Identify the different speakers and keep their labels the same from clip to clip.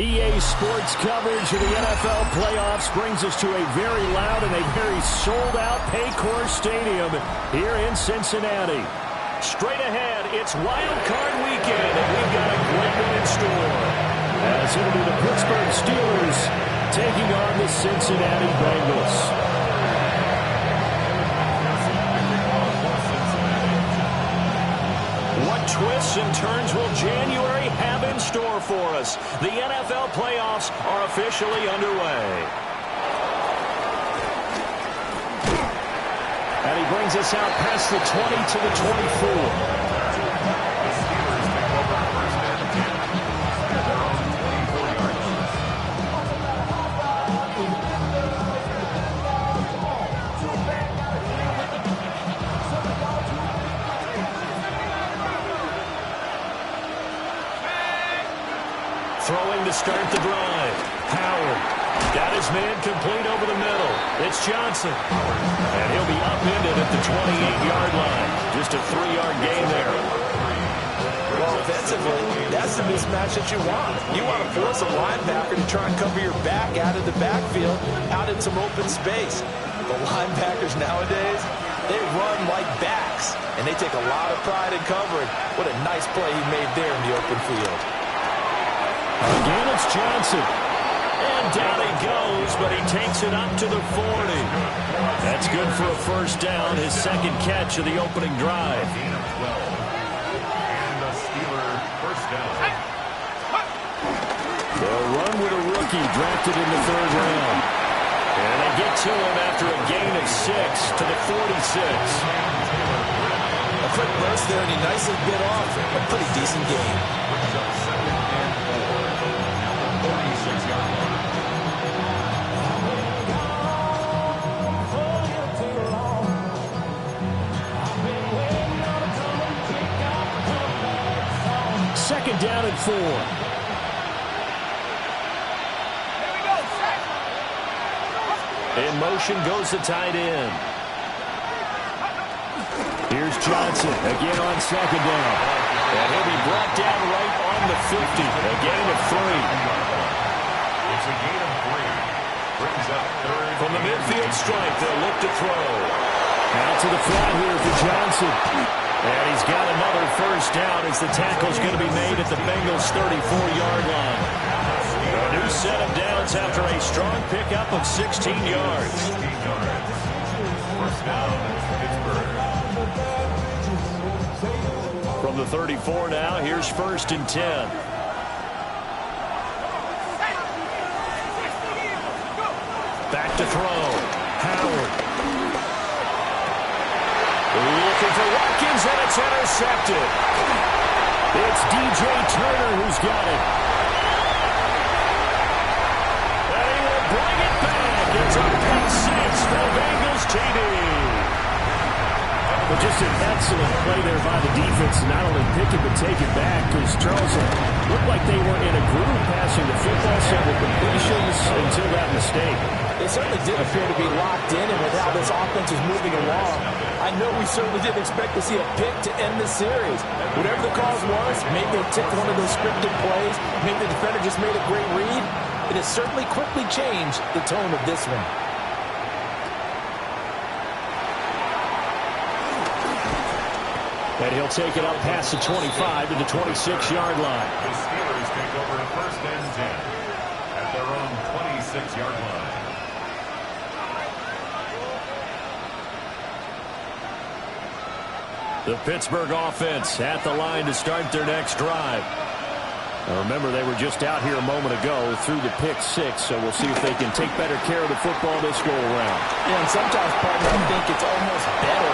Speaker 1: EA Sports coverage of the NFL playoffs brings us to a very loud and a very sold-out Paycor Stadium here in Cincinnati. Straight ahead, it's Wild Card Weekend, and we've got a great one in store. As it'll be the Pittsburgh Steelers taking on the Cincinnati Bengals. What twists and turns will January have in store for us? The NFL playoffs are officially underway. And he brings us out past the 20 to the 24. Throwing to start the drive. Howard got his man complete over the middle. It's Johnson. And he'll be upended at the 28-yard line. Just a 3-yard gain there.
Speaker 2: Well, offensively, that's the mismatch that you want. You want to force a linebacker to try and cover your back out of the backfield, out in some open space. The linebackers nowadays, they run like backs, and they take a lot of pride in covering. What a nice play he made there in the open field.
Speaker 1: Again, it's Johnson. And down he goes, but he takes it up to the 40. That's good for a first down, his second catch of the opening drive.
Speaker 3: And the Steelers first down.
Speaker 1: They'll run with a rookie drafted in the third round. And they get to him after a gain of 6 to the 46.
Speaker 2: A quick burst there, and he nicely bit off a pretty decent game.
Speaker 1: Second down and 4. In motion goes the tight end. Here's Johnson again on second down. And he'll be brought down right on the 50. A gain of 3.
Speaker 3: It's a gain of 3. Brings up third.
Speaker 1: From the midfield stripe, they'll look to throw. Out to the flat here for Johnson. And he's got another first down as the tackle's going to be made at the Bengals' 34-yard line. A new set of downs after a strong pickup of 16 yards.
Speaker 3: First down, Pittsburgh.
Speaker 1: From the 34 now, here's first and 10. Back to throw. Howard. Looking for Watkins, and it's intercepted. It's DJ Turner who's got it. And he will bring it back. It's a pick 6 for Bengals TD. But just an excellent play there by the defense. Not only pick it, but take it back, because Charleston looked like they were in a groove passing the football, several completions until that mistake.
Speaker 2: They certainly did appear to be locked in, and with how this offense is moving along, I know we certainly didn't expect to see a pick to end this series. Whatever the cause was, maybe they ticked one of those scripted plays, maybe the defender just made a great read. It has certainly quickly changed the tone of this one.
Speaker 1: And he'll take it up past the 25 to the 26-yard line.
Speaker 3: The Steelers take over first and 10 at their own 26-yard line.
Speaker 1: The Pittsburgh offense at the line to start their next drive. Now remember, they were just out here a moment ago through the pick 6, so we'll see if they can take better care of the football this go-around.
Speaker 2: Yeah, and sometimes, partner, I think it's almost better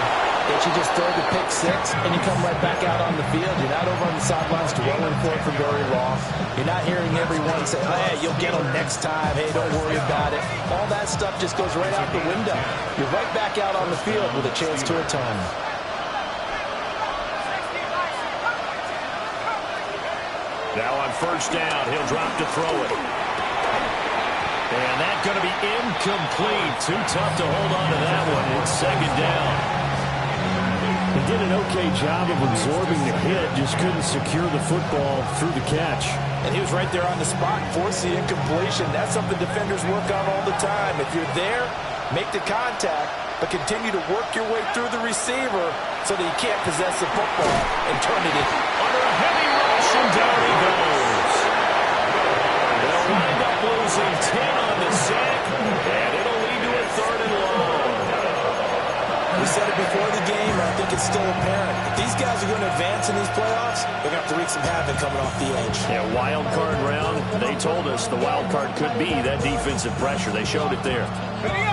Speaker 2: that you just throw the pick 6 and you come right back out on the field. You're not over on the sidelines dwelling for it for very long. You're not hearing everyone say, hey, you'll get them next time. Hey, don't worry about it. All that stuff just goes right out the window. You're right back out on the field with a chance to atone.
Speaker 1: Now on first down, he'll drop to throw it. And that's going to be incomplete. Too tough to hold on to that one. It's second down. did an okay job of absorbing the hit, just couldn't secure the football through the catch.
Speaker 2: And he was right there on the spot, forcing the incompletion. That's something defenders work on all the time. If you're there, make the contact, but continue to work your way through the receiver so that you can't possess the football and turn it in.
Speaker 1: Under a heavy rush, and down he goes. They'll wind up losing 10 on the sack, and it'll lead to a 3rd and long.
Speaker 2: We said it before the game, and I think it's still apparent. If these guys are going to advance in these playoffs, they're going to have to wreak some havoc coming off the edge.
Speaker 1: Yeah, wild card round. They told us the wild card could be that defensive pressure. They showed it there.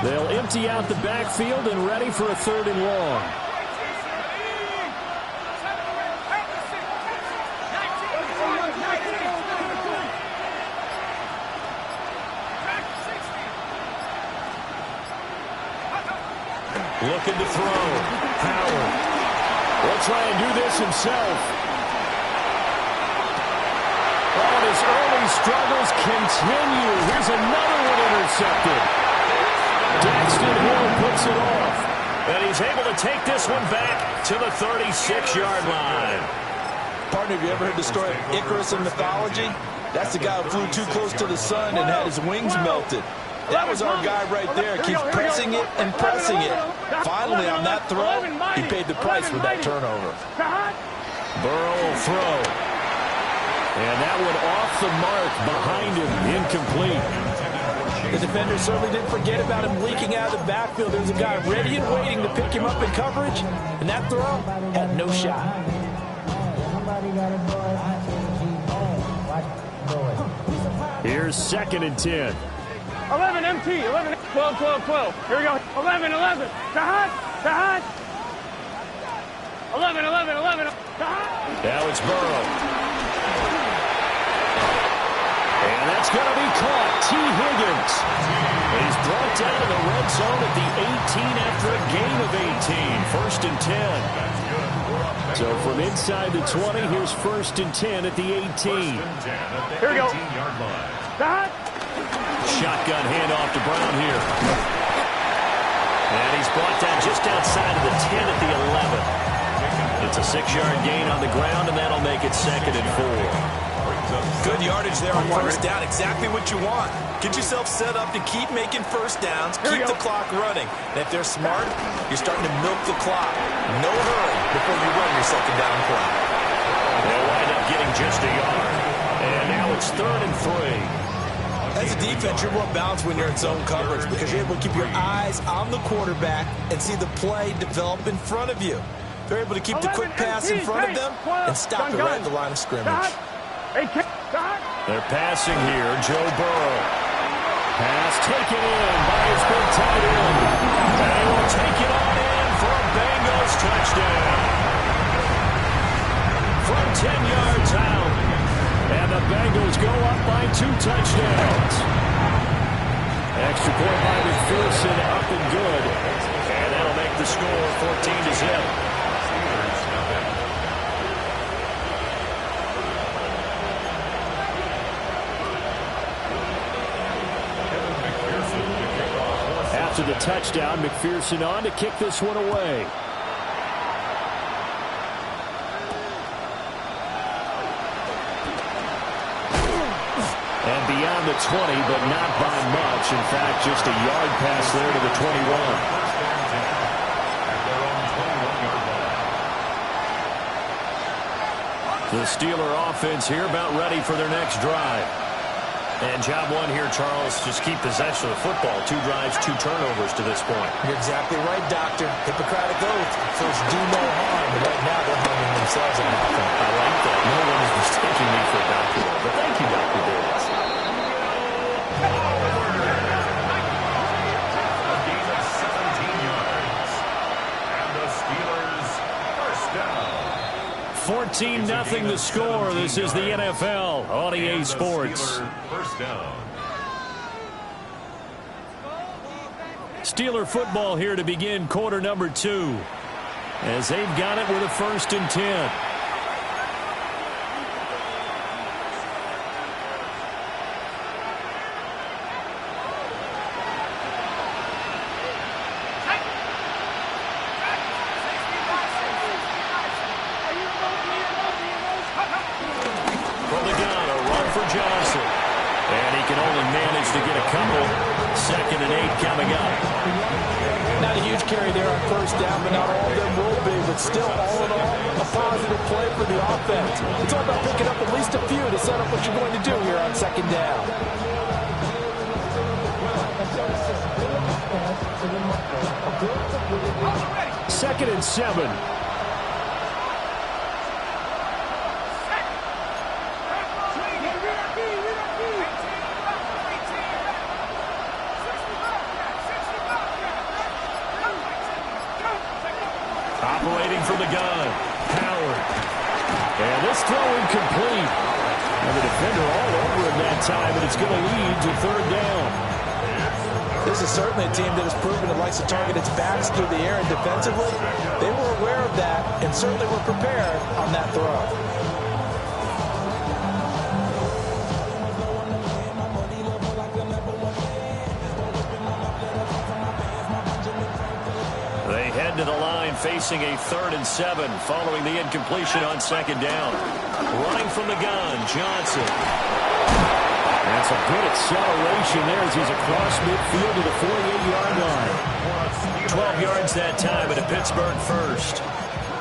Speaker 1: They'll empty out the backfield and ready for a 3rd and long. Looking to throw. Howard will try and do this himself. Oh, and his early struggles continue. Here's another one intercepted. Daxton Hill puts it off. And he's able to take this one back to the 36-yard line.
Speaker 2: Partner, have you ever heard the story of Icarus in mythology? That's the guy who flew too close to the sun and had his wings melted. That was our guy right there. Keeps pressing it and pressing it. Finally, on that throw, he paid the price with that turnover.
Speaker 1: Burrow will throw. And that one off the mark behind him. Incomplete.
Speaker 2: The defender certainly didn't forget about him leaking out of the backfield. There's a guy ready and waiting to pick him up in coverage. And that throw had no shot.
Speaker 1: Here's 2nd and 10.
Speaker 4: 11 MT, 11, 12, 12, 12. Here we go. 11, 11. Tahat, Tahat. 11, 11, 11. Tahat.
Speaker 1: Now it's Burrow. And that's going to be caught. T. Higgins. He's brought down in the red zone at the 18 after a gain of 18. 1st and 10. So from inside the 20, here's 1st and 10 at the 18.
Speaker 4: Here we go. Tahat.
Speaker 1: Shotgun handoff to Brown here. And he's brought down just outside of the 10 at the 11. It's a 6-yard gain on the ground, and that'll make it 2nd and 4.
Speaker 2: Good yardage there on 1st down. Exactly what you want. Get yourself set up to keep making 1st downs, keep the clock running. And if they're smart, you're starting to milk the clock. No hurry before you run your 2nd down play.
Speaker 1: They'll wind up getting just a yard. And now it's 3rd and 3.
Speaker 2: As a defense, you're more balanced when you're in zone coverage because you're able to keep your eyes on the quarterback and see the play develop in front of you. They're able to keep the quick pass in front of them and stop it right at the line of scrimmage.
Speaker 1: They're passing here. Joe Burrow. Pass taken in by his big tight end. And he will take it on in for a Bengals touchdown. From 10 yards out. And the Bengals go up by 2 touchdowns. Extra point by McPherson, up and good. And that'll make the score 14-0. After the touchdown, McPherson on to kick this one away. And beyond the 20, but not by much. In fact, just a yard pass there to the 21. The Steeler offense here about ready for their next drive. And job one here, Charles, just keep possession of the football. 2 drives, 2 turnovers to this point.
Speaker 2: You're exactly right, Doctor. Hippocratic oath. First, do no harm. And right now, they're harming themselves on offense.
Speaker 1: I like that. No one is mistaking me for a doctor. But thank you, Dr. Davis.
Speaker 3: A gain of 17 yards. And the Steelers first down.
Speaker 1: 14-0 the score. This is the NFL on EA Sports.
Speaker 3: First down.
Speaker 1: Steeler football here to begin quarter number 2. As they've got it with a 1st and 10. to get a couple. 2nd and 8 coming up.
Speaker 2: Not a huge carry there on first down, but not all of them will be. But still, all in all, a positive play for the offense. It's all about picking up at least a few to set up what you're going to do here on 2nd down.
Speaker 1: Second and 7. Operating from the gun, Howard. And this throw incomplete. And the defender all over him that time, and it's going to lead to 3rd down.
Speaker 2: This is certainly a team that has proven it likes to target its backs through the air, and defensively, they were aware of that and certainly were prepared on that throw.
Speaker 1: They head to the line facing a 3rd and 7 following the incompletion on 2nd down. Running from the gun, Johnson. That's a good acceleration there as he's across midfield to the 48-yard line. 12 yards that time at a Pittsburgh first.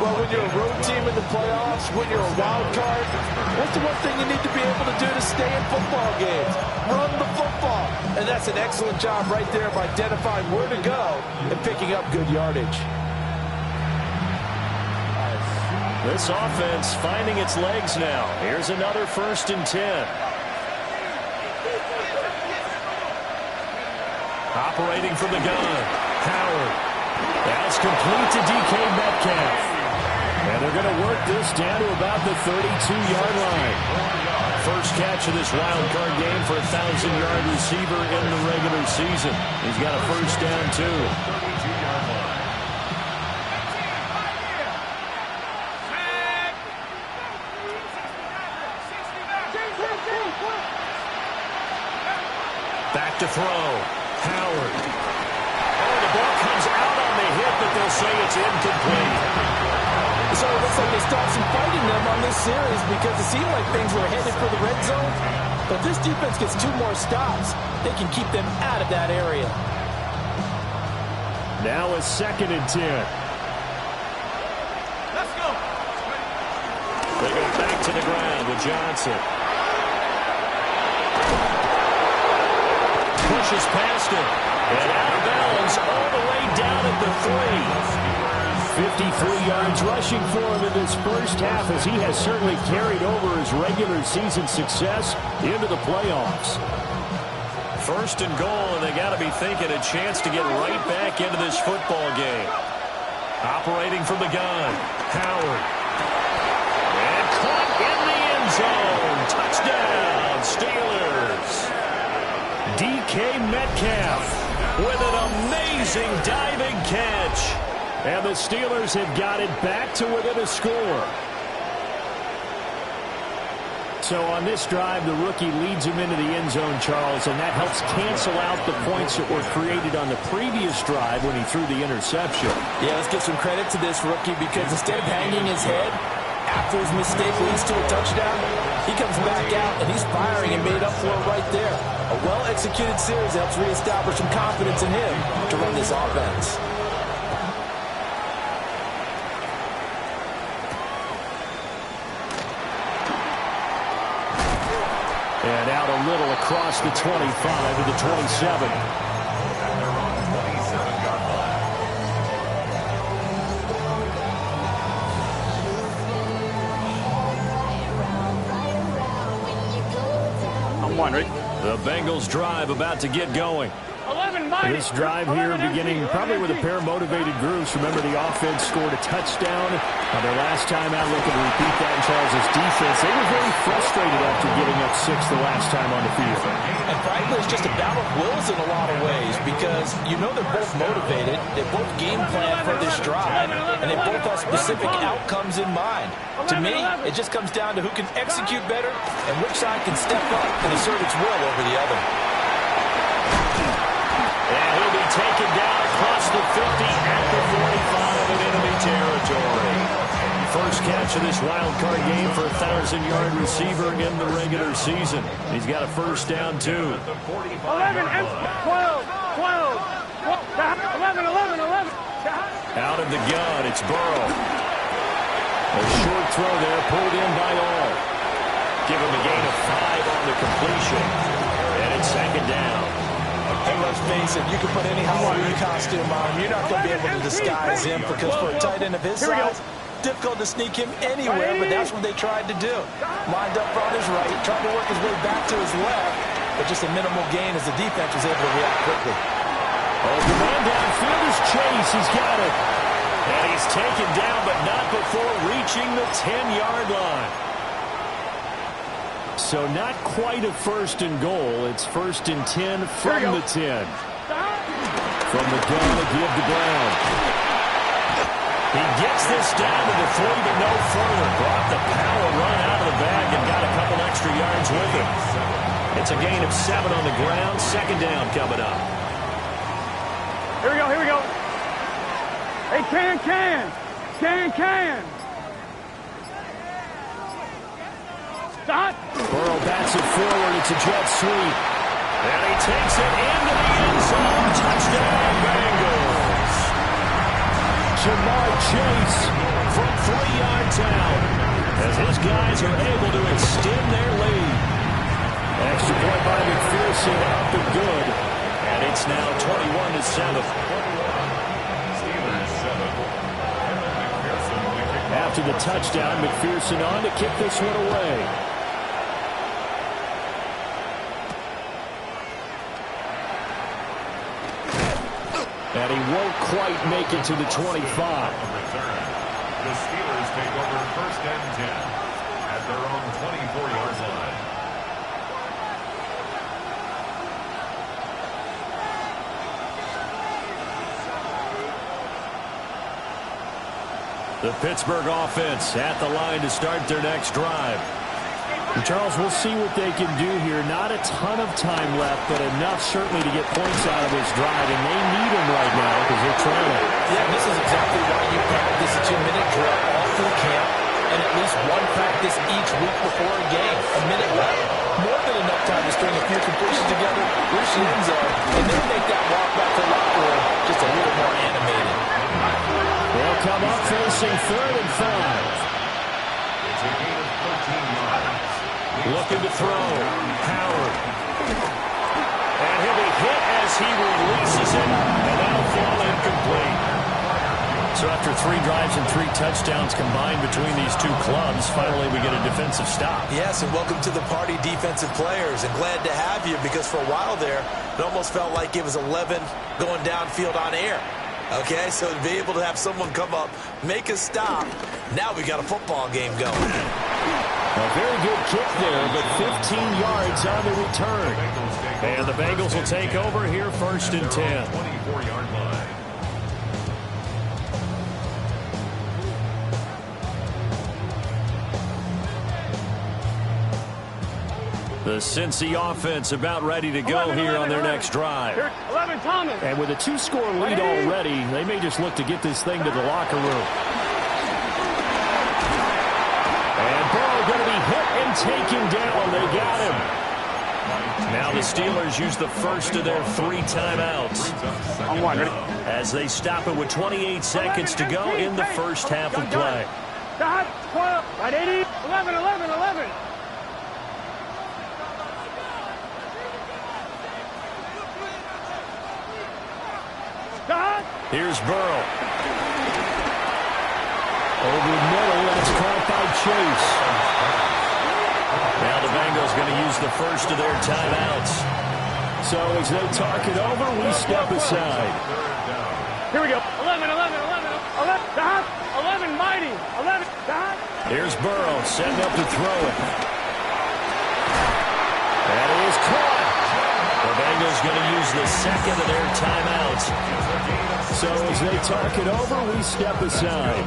Speaker 2: Well, when you're a road team in the playoffs, when you're a wild card, what's the one thing you need to be able to do to stay in football games? Run the football. And that's an excellent job right there of identifying where to go and picking up good yardage.
Speaker 1: This offense finding its legs now. Here's another 1st and 10. Operating from the gun, Howard. That's complete to DK Metcalf. And they're going to work this down to about the 32-yard line. First catch of this wild card game for a 1,000-yard receiver in the regular season. He's got a first down, too.
Speaker 3: 32-yard line.
Speaker 1: Back to throw. Howard. Oh, the ball comes out on the hit, but they'll say it's incomplete.
Speaker 2: So it looks like they stopped some fighting them on this series because it seemed like things were headed for the red zone. But this defense gets 2 more stops. They can keep them out of that area.
Speaker 1: Now a 2nd and 10.
Speaker 4: Let's go.
Speaker 1: They go back to the ground with Johnson. Pushes past him. And out of bounds all the way down at the 3. 53 yards rushing for him in this first half as he has certainly carried over his regular season success into the playoffs. 1st and goal, and they got to be thinking a chance to get right back into this football game. Operating from the gun, Howard. And caught in the end zone. Touchdown, Steelers. DK Metcalf with an amazing diving catch. And the Steelers have got it back to within a score. So on this drive, the rookie leads him into the end zone, Charles, and that helps cancel out the points that were created on the previous drive when he threw the interception.
Speaker 2: Yeah, let's give some credit to this rookie because instead of hanging his head after his mistake leads to a touchdown, he comes back out and he's firing and made up for it right there. A well-executed series helps reestablish some confidence in him to run this offense.
Speaker 1: And out a little across the 25 to the 27.
Speaker 4: I'm one, right?
Speaker 1: The Bengals drive about to get going.
Speaker 4: 11 minus.
Speaker 1: This drive here beginning probably with a pair of motivated groups. Remember, the offense scored a touchdown on their last time out. Looking to repeat that in Charles' defense. They were very frustrated after giving up 6 the last time on the field.
Speaker 2: And frankly, it's just a battle of wills in a lot of ways because you know they're both motivated. They both game plan for this drive, and they both have specific outcomes in mind. To me, it just comes down to who can execute better and which side can step up and assert its will over the other.
Speaker 1: And he'll be taken down across the 50 at the 45 in enemy territory. first catch of this wild card game for a 1,000-yard receiver in the regular season. He's got a first down, too.
Speaker 4: 11 and 12, 12, 11, 11, 11.
Speaker 1: Out of the gun, it's Burrow. A short throw there, pulled in by All. Give him a gain of 5 on the completion. And it's second down.
Speaker 2: Hey, let's face it, you can put any Halloween costume on him. You're not going to be able to disguise him because for a tight end of his size, difficult to sneak him anywhere, but that's what they tried to do. Lined up on his right, tried to work his way back to his left, but just a minimal gain as the defense was able to react quickly.
Speaker 1: Oh, the man downfield is Chase. He's got it. And he's taken down, but not before reaching the 10-yard line. So not quite a first and goal. It's first and 10 from the 10. From the gun, a give to Brown. He gets this down to the 3, but no further. Brought the power run out of the bag and got a couple extra yards with him. It's a gain of 7 on the ground. Second down coming up.
Speaker 4: Here we go, here we go. Hey, can. Stop.
Speaker 1: Burrow bats it forward. It's a jet sweep. And he takes it into the end zone. Touchdown, Bengals. Jamar Chase from 3 yards out as his guys are able to extend their lead. Extra point by McPherson, up and good. And it's now 21-7. After the touchdown, McPherson on to kick this one away. And he won't quite make it to the 25.
Speaker 3: The Steelers take over first and 10 at their own 24-yard line.
Speaker 1: The Pittsburgh offense at the line to start their next drive. And Charles, we'll see what they can do here. Not a ton of time left, but enough certainly to get points out of this drive, and they need them right now because they're trailing.
Speaker 2: Yeah, this is exactly why you practice a 2-minute drill all through camp and at least one practice each week before a game. A minute left, more than enough time to string a few completions together, reach the end zone, and then make that walk back to the locker room just a little more animated.
Speaker 1: They'll come up facing 3rd and 5.
Speaker 3: It's a gain of 13 yards.
Speaker 1: Looking to throw. Howard. And he'll be hit as he releases it, and that'll fall incomplete. So after 3 drives and 3 touchdowns combined between these two clubs, finally we get a defensive stop.
Speaker 2: Yes, and welcome to the party, defensive players, and glad to have you because for a while there, it almost felt like it was 11 going downfield on air. Okay, so to be able to have someone come up, make a stop, now we got a football game going.
Speaker 1: A very good kick there, but 15 yards on the return. And the Bengals will take over here first and 10.
Speaker 3: 24-yard line.
Speaker 1: The Cincy offense about ready to go here on their next drive.
Speaker 4: 11, Thomas.
Speaker 1: And with a 2-score lead already, they may just look to get this thing to the locker room. And Burrow going to be hit and taken down. They got him. Now the Steelers use the first of their 3 timeouts.
Speaker 4: On 1, ready?
Speaker 1: As they stop it with 28 seconds to go in the first half of play.
Speaker 4: Stop. 12. Right, 80. 11, 11, 11. Stop.
Speaker 1: Here's Burrow. Over the middle, that's caught by Chase. Now the Bengals going to use the first of their timeouts. So as they talk it over, we step aside.
Speaker 4: Here we go. 11, 11, 11, 11. Stop. 11, mighty. 11. Stop.
Speaker 1: Here's Burrow setting up to throw it. That is caught. The Bengals going to use the second of their timeouts. So as they talk it over, we step aside.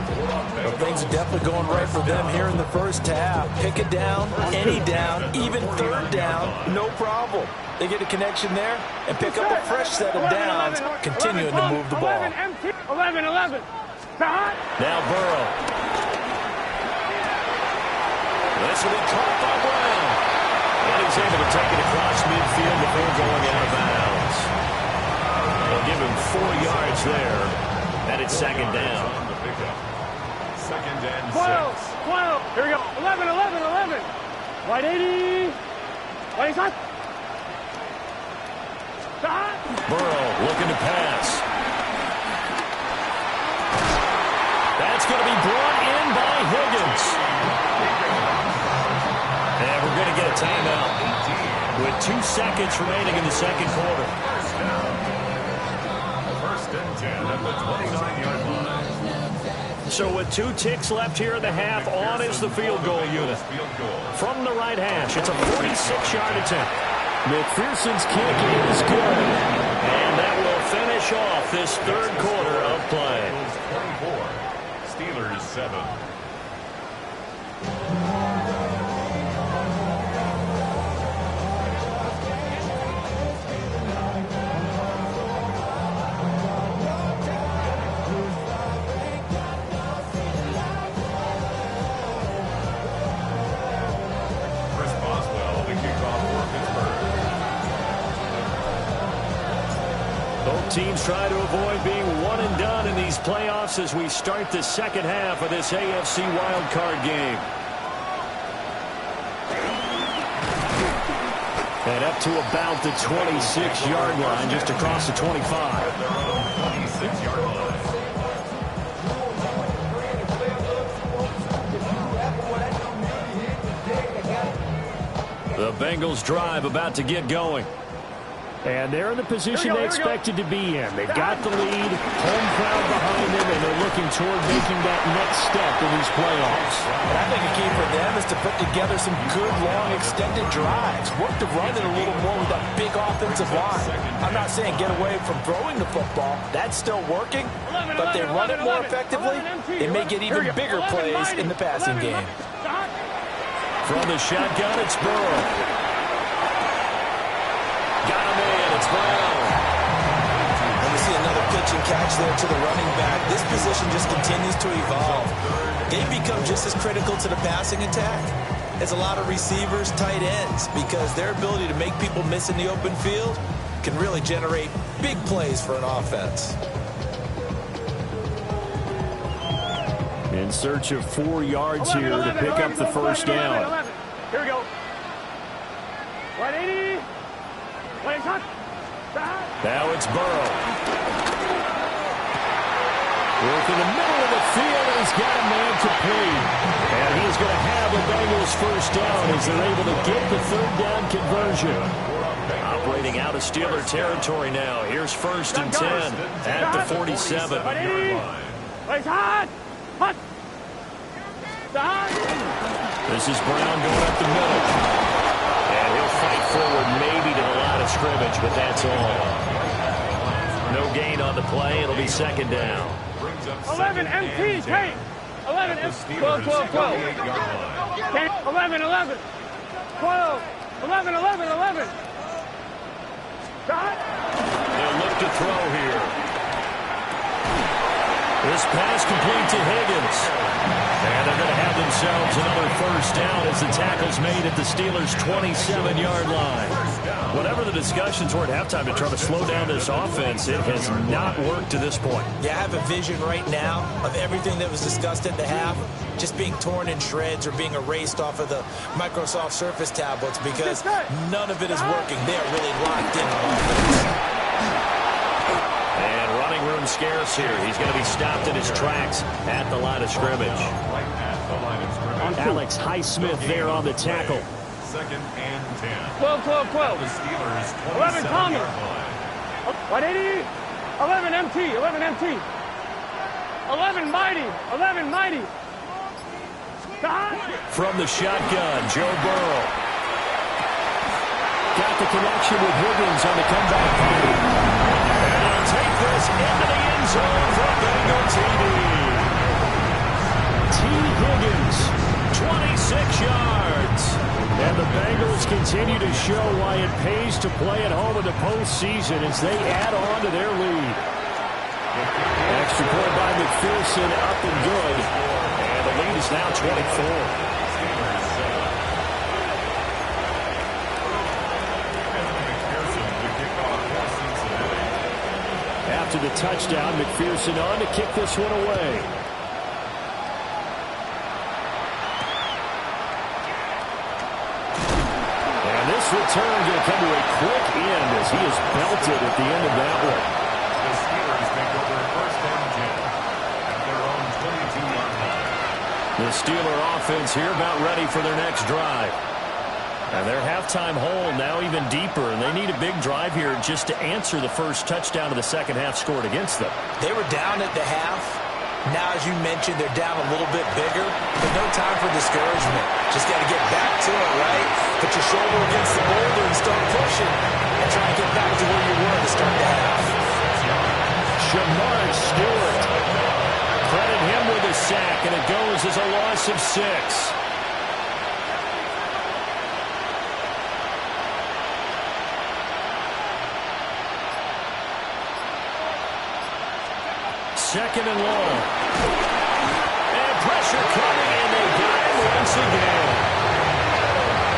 Speaker 2: Well, things are definitely going right for them here in the first half. Pick it down, any down, even 3rd down, no problem. They get a connection there and pick up a fresh set of downs, continuing to move the ball.
Speaker 4: 11, 11. Stop.
Speaker 1: Now Burrow. This will be caught by Brown. And he's able to take it across midfield before going out of bounds. They'll give him 4 yards there. And it's second down.
Speaker 3: Second and
Speaker 4: 12,
Speaker 3: 6.
Speaker 4: 12. Here we go. 11, 11, 11. Right 80. Right side. Stop.
Speaker 1: Burrow looking to pass. That's going to be brought in by Higgins. And we're going to get a timeout with 2 seconds remaining in the second quarter.
Speaker 3: First and 10 at the 29-yard line.
Speaker 1: So with 2 ticks left here in the half, on is the field goal unit.
Speaker 3: Field goal.
Speaker 1: From the right hash, it's a 46-yard attempt. McPherson's kick is good. And that will finish off this third quarter of play.
Speaker 3: Steelers 7. Chris Boswell, the kickoff for Pittsburgh.
Speaker 1: Both teams try to avoid being one and done in these playoffs as we start the second half of this AFC wildcard game. And up to about the 26-yard line, just across the 25.
Speaker 3: At their own 26-yard line.
Speaker 1: The Bengals drive about to get going. And they're in the position they expected to be in. They've got the lead, home crowd behind them, and they're looking toward making that next step in these playoffs.
Speaker 2: And I think a key for them is to put together some good, long, extended drives. Work to run it a little more with that big offensive line. I'm not saying get away from throwing the football. That's still working. But they run it more effectively, they may get even bigger plays in the passing game.
Speaker 1: From the shotgun, it's Burrow. Got him in. It's Brown.
Speaker 2: And we see another pitch and catch there to the running back. This position just continues to evolve. They become just as critical to the passing attack as a lot of receivers, tight ends, because their ability to make people miss in the open field can really generate big plays for an offense.
Speaker 1: In search of 4 yards here to pick up the first down.
Speaker 4: Here we go. Right 80. Right shot.
Speaker 1: Now it's Burrow. Work in the middle of the field, and he's got a man complete. And he's going to have the Bengals first down as they're able to get the third down conversion. Operating out of Steeler territory now. Here's first and 10 at the 47.
Speaker 4: Right shot. Hot.
Speaker 1: This is Brown going up the middle. And he'll fight forward maybe to the line of scrimmage, but that's all. No gain on the play. It'll be second down.
Speaker 4: 11 MT, Kane. 11 MT. 12, 12, 12. Kane, 11, 11. 12, 11, 11, 11. Shot.
Speaker 1: They'll look to throw here. This pass complete to Higgins. And they're going to have themselves another first down as the tackle's made at the Steelers' 27-yard line. Whatever the discussions were at halftime to try to slow down this offense, it has not worked to this point.
Speaker 2: Yeah, I have a vision right now of everything that was discussed at the half just being torn in shreds or being erased off of the Microsoft Surface tablets because none of it is working. They are really locked in on offense.
Speaker 1: And running room scarce here. He's going to be stopped in his tracks at the line of scrimmage. Alex Highsmith there on the tackle.
Speaker 3: Second and 10.
Speaker 4: 12, 12, 12.
Speaker 3: The Steelers
Speaker 4: 11 Thomas. 180. 11 MT. 11 MT. 11 Mighty. 11 Mighty.
Speaker 1: From the shotgun, Joe Burrow. Got the connection with Higgins on the comeback play. And he'll take this into the end zone for Bengal TD. T. Higgins, 26 yards. And the Bengals continue to show why it pays to play at home in the postseason as they add on to their lead. Extra point by McPherson, up and good. And the lead is now 24. after the touchdown. McPherson on to kick this one away. And this return going to come to a quick end as he is belted at the end of that one.
Speaker 3: The Steelers take over first and 10 at their own 22-yard line.
Speaker 1: The Steeler offense here about ready for their next drive. And their halftime hole now even deeper, and they need a big drive here just to answer the first touchdown of the second half scored against them.
Speaker 2: They were down at the half. Now, as you mentioned, they're down a little bit bigger, but no time for discouragement. Just got to get back to it, right? Put your shoulder against the boulder and start pushing and try to get back to where you were to start the half.
Speaker 1: Shamar Stewart. Credit him with a sack, and it goes as a loss of 6. Second and long. And pressure coming, and they got him once again.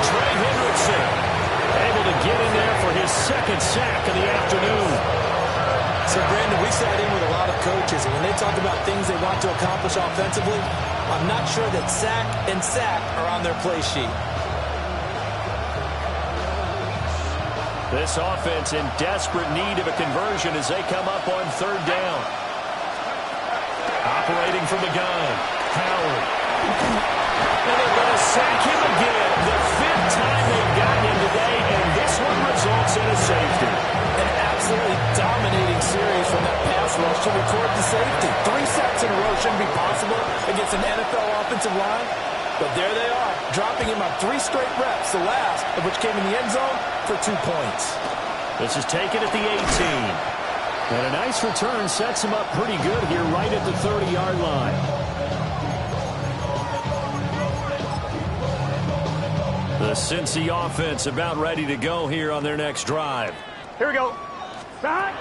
Speaker 1: Trey Hendrickson able to get in there for his second sack of the afternoon.
Speaker 2: So, Brandon, we sat in with a lot of coaches, and when they talk about things they want to accomplish offensively, I'm not sure that sack and sack are on their play sheet.
Speaker 1: This offense in desperate need of a conversion as they come up on third down. Operating from the gun, Howard. And they're going to sack him again. The 5th time they've gotten him today, and this one results in a safety.
Speaker 2: An absolutely dominating series from that pass rush to record the safety. 3 sacks in a row shouldn't be possible against an NFL offensive line. But there they are, dropping him on 3 straight reps, the last of which came in the end zone for 2 points.
Speaker 1: This is taken at the 18. And a nice return sets him up pretty good here right at the 30-yard line. The Cincy offense about ready to go here on their next drive.
Speaker 4: Here we go. Stop.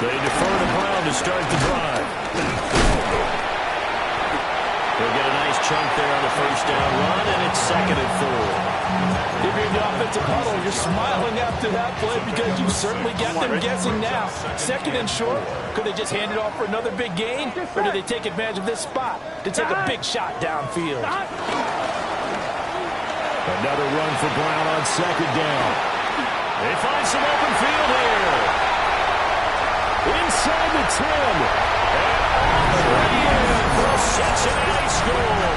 Speaker 1: They defer to Brown to start the drive. They'll get a nice chunk there on the first down run, and it's 2nd and 4.
Speaker 2: If you're in the offensive huddle, you're smiling after that play because you've certainly got them guessing now. 2nd and short. Could they just hand it off for another big gain? Or did they take advantage of this spot to take a big shot downfield?
Speaker 1: Another run for Brown on 2nd down. They find some open field here. Inside the 10. And all the way in for a Cincinnati score.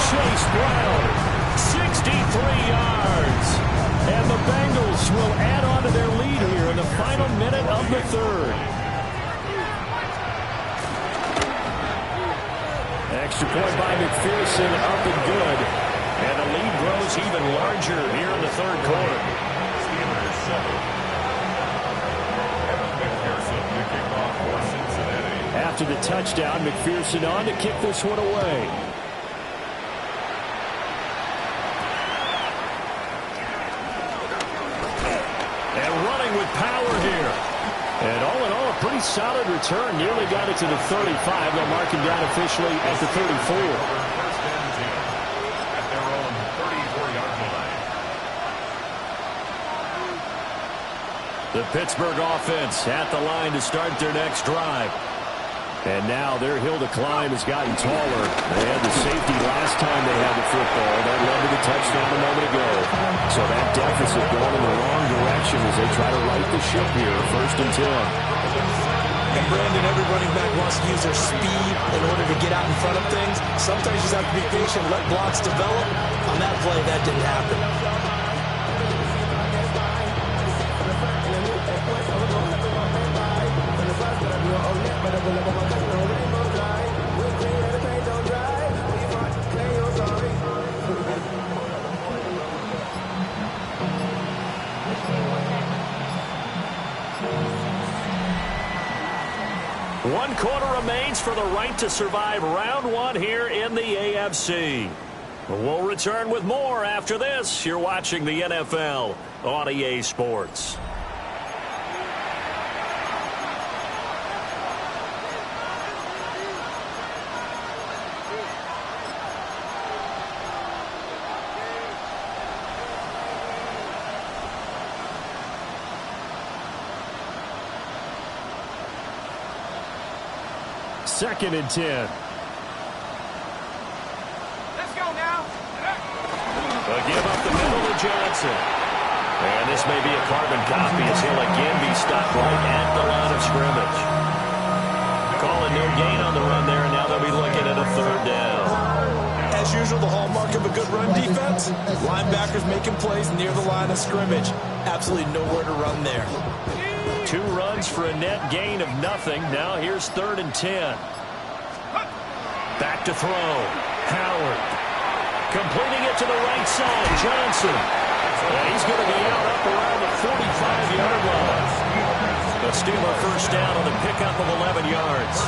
Speaker 1: Chase Brown. 63 yards. And the Bengals will add on to their lead here in the final minute of the 3rd. Extra point by McPherson, up and good. And the lead grows even larger here in the 3rd quarter.
Speaker 3: Steelers 7. McPherson to kick off for Cincinnati.
Speaker 1: After the touchdown, McPherson on to kick this one away. With power here. And all in all, a pretty solid return. Nearly got it to the 35. They'll mark him down officially at the 34.
Speaker 3: First and 10 at their own 34-yard line.
Speaker 1: The Pittsburgh offense at the line to start their next drive. And now their hill to climb has gotten taller. They had the safety last time they had the football. That led to the touchdown a moment ago. So that deficit going in the wrong direction as they try to right the ship here. 1st and 10.
Speaker 2: And Brandon, every running back wants to use their speed in order to get out in front of things. Sometimes you just have to be patient, let blocks develop. On that play, that didn't happen.
Speaker 1: One quarter remains for the right to survive round 1 here in the AFC. We'll return with more after this. You're watching the NFL on EA Sports. 2nd and 10.
Speaker 4: Let's go now.
Speaker 1: A give up the middle to Johnson. And this may be a carbon copy as he'll again be stopped right at the line of scrimmage. Calling no gain on the run there, and now they'll be looking at a 3rd down.
Speaker 2: As usual, the hallmark of a good run defense, linebackers making plays near the line of scrimmage. Absolutely nowhere to run there.
Speaker 1: 2 runs for a net gain of nothing. Now here's 3rd and 10. Back to throw. Howard. Completing it to the right side. Johnson. And he's going to be out up around the 45-yard line. The Steeler first down on the pickup of 11 yards.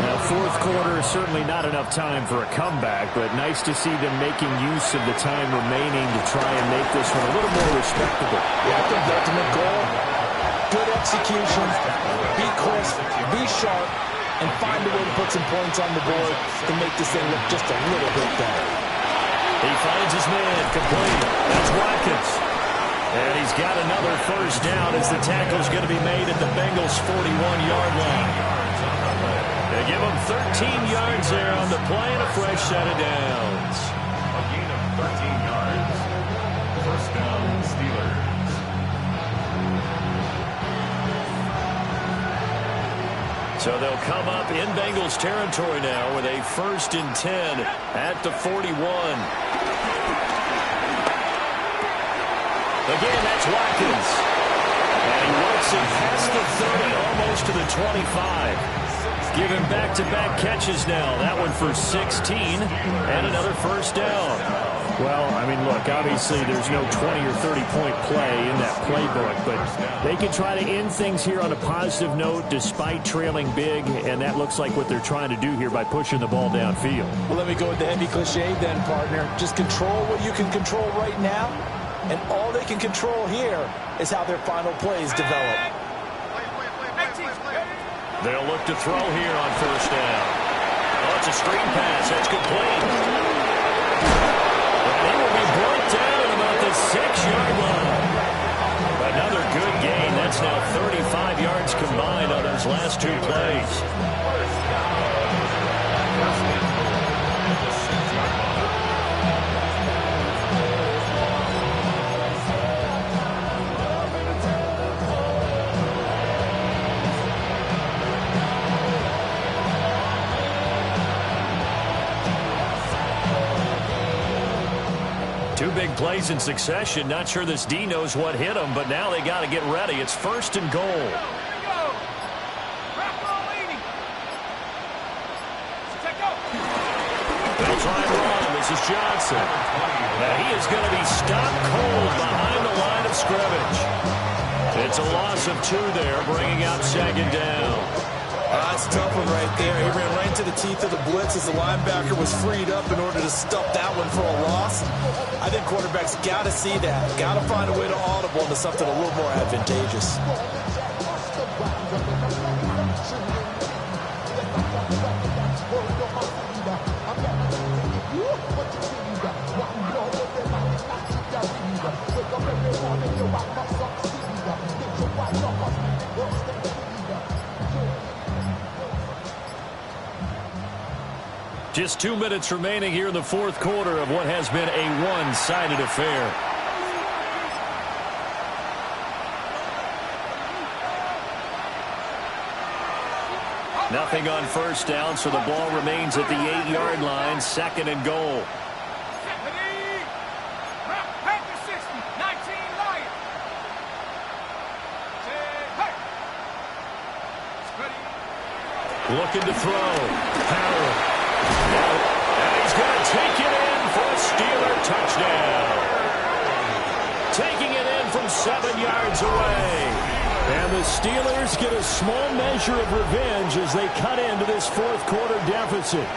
Speaker 1: Now, 4th quarter is certainly not enough time for a comeback, but nice to see them making use of the time remaining to try and make this one a little more respectable.
Speaker 2: Yeah, I think the ultimate goal, good execution, be crisp, be sharp, and find a way to put some points on the board to make this thing look just a little bit better.
Speaker 1: He finds his man, complete. That's Watkins. And he's got another first down as the tackle's going to be made at the Bengals' 41-yard line. They give him 13 yards there on the play and a fresh set of downs.
Speaker 3: A gain of 13 yards. First down, Steelers.
Speaker 1: So they'll come up in Bengals territory now with a 1st and 10 at the 41. Again, that's Watkins. And he works it past the 30, almost to the 25. Give him back-to-back catches now. That one for 16 and another first down. Well, I mean, look, obviously there's no 20 or 30-point play in that playbook, but they can try to end things here on a positive note despite trailing big, and that looks like what they're trying to do here by pushing the ball downfield.
Speaker 2: Well, let me go with the heavy cliche then, partner. Just control what you can control right now, and all they can control here is how their final plays develop.
Speaker 1: They'll look to throw here on first down. Oh, it's a screen pass. That's complete. He will be brought down at about the 6-yard line. Another good gain. That's now 35 yards combined on those last 2 plays. Two big plays in succession. Not sure this D knows what hit him, but now they got to get ready. It's 1st and goal. They'll try and run. This is Johnson. Now he is going to be stopped cold behind the line of scrimmage. It's a loss of 2 there, bringing out 2nd down.
Speaker 2: That's a tough one right there. He ran right into the teeth of the blitz as the linebacker was freed up in order to stuff that one for a loss. I think quarterbacks got to see that. Got to find a way to audible into something a little more advantageous.
Speaker 1: Just 2 minutes remaining here in the 4th quarter of what has been a one-sided affair. Nothing on first down, so the ball remains at the 8-yard line, 2nd and goal. Looking to throw. Howard. And he's going to take it in for a Steeler touchdown. Taking it in from 7 yards away. And the Steelers get a small measure of revenge as they cut into this 4th quarter deficit.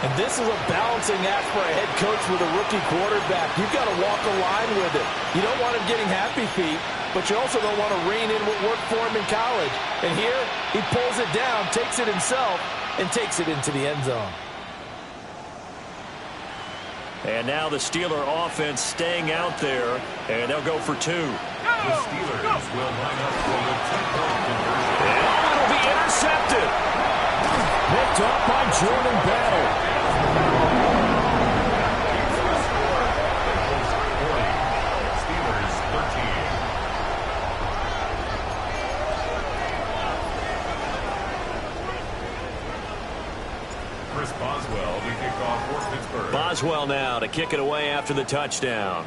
Speaker 2: And this is a balancing act for a head coach with a rookie quarterback. You've got to walk a line with it. You don't want him getting happy feet, but you also don't want to rein in what worked for him in college. And here, he pulls it down, takes it himself, and takes it into the end zone.
Speaker 1: And now the Steeler offense staying out there, and they'll go for 2.
Speaker 3: The Steelers will line up for the 2-point conversion.
Speaker 1: And it'll be intercepted. Picked up by Jordan Battle.
Speaker 3: Steelers 13. Chris Boswell to kick off for Pittsburgh.
Speaker 1: Boswell now to kick it away after the touchdown.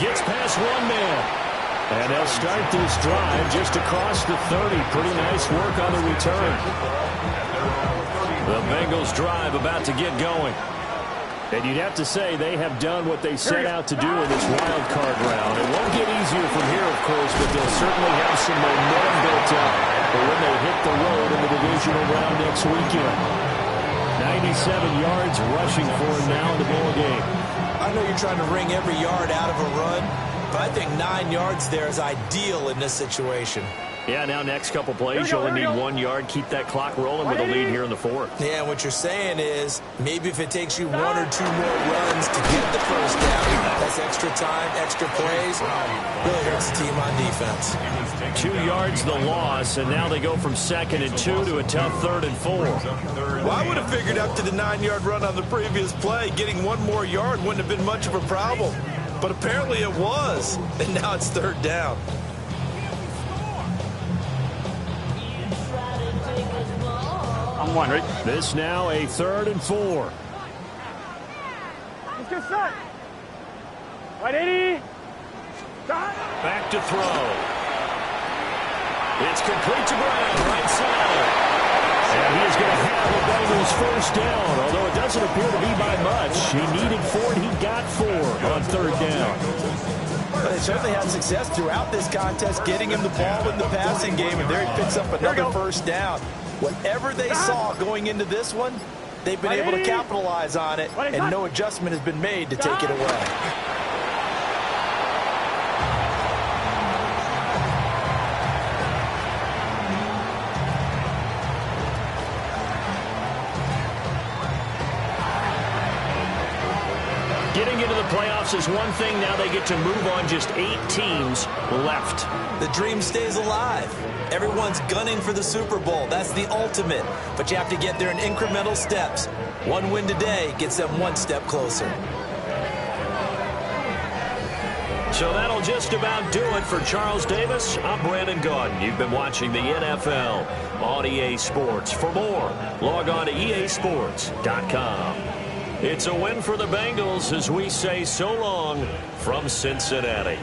Speaker 1: Gets past one man. And they'll start this drive just across the 30. Pretty nice work on the return. The Bengals drive about to get going. And you'd have to say they have done what they set out to do in this wild card round. It won't get easier from here, of course, but they'll certainly have some momentum built up for when they hit the road in the divisional round next weekend. 97 yards rushing for him now in the ball game.
Speaker 2: I know you're trying to wring every yard out of a run, but I think 9 yards there is ideal in this situation.
Speaker 1: Yeah, now next couple plays, you only need 1 yard. Keep that clock rolling with a lead here in the 4th.
Speaker 2: Yeah, what you're saying is maybe if it takes you 1 or 2 more runs to get the first down, that's extra time, extra plays, really hurts the team on defense.
Speaker 1: 2 yards the loss, and now they go from 2nd and 2 to a tough 3rd and 4.
Speaker 2: Well, I would have figured after the 9-yard run on the previous play, getting 1 more yard wouldn't have been much of a problem. But apparently it was, and now it's 3rd down.
Speaker 4: I'm 1, right?
Speaker 1: This now a 3rd and 4.
Speaker 4: Let's get set. Right, 80. Stop.
Speaker 1: Back to throw. It's complete to Brown, right side. And he is going to have the Bengals first down, although it doesn't appear to be by much. He needed 4, and he got 4 on 3rd down.
Speaker 2: But they certainly had success throughout this contest, getting him the ball in the passing game, and there he picks up another first down. Whatever they saw going into this one, they've been able to capitalize on it, and no adjustment has been made to take it away.
Speaker 1: Getting into the playoffs is one thing. Now they get to move on. Just 8 teams left.
Speaker 2: The dream stays alive. Everyone's gunning for the Super Bowl. That's the ultimate. But you have to get there in incremental steps. 1 win today gets them 1 step closer.
Speaker 1: So that'll just about do it for Charles Davis. I'm Brandon Gaudin. You've been watching the NFL on EA Sports. For more, log on to easports.com. It's a win for the Bengals as we say so long from Cincinnati.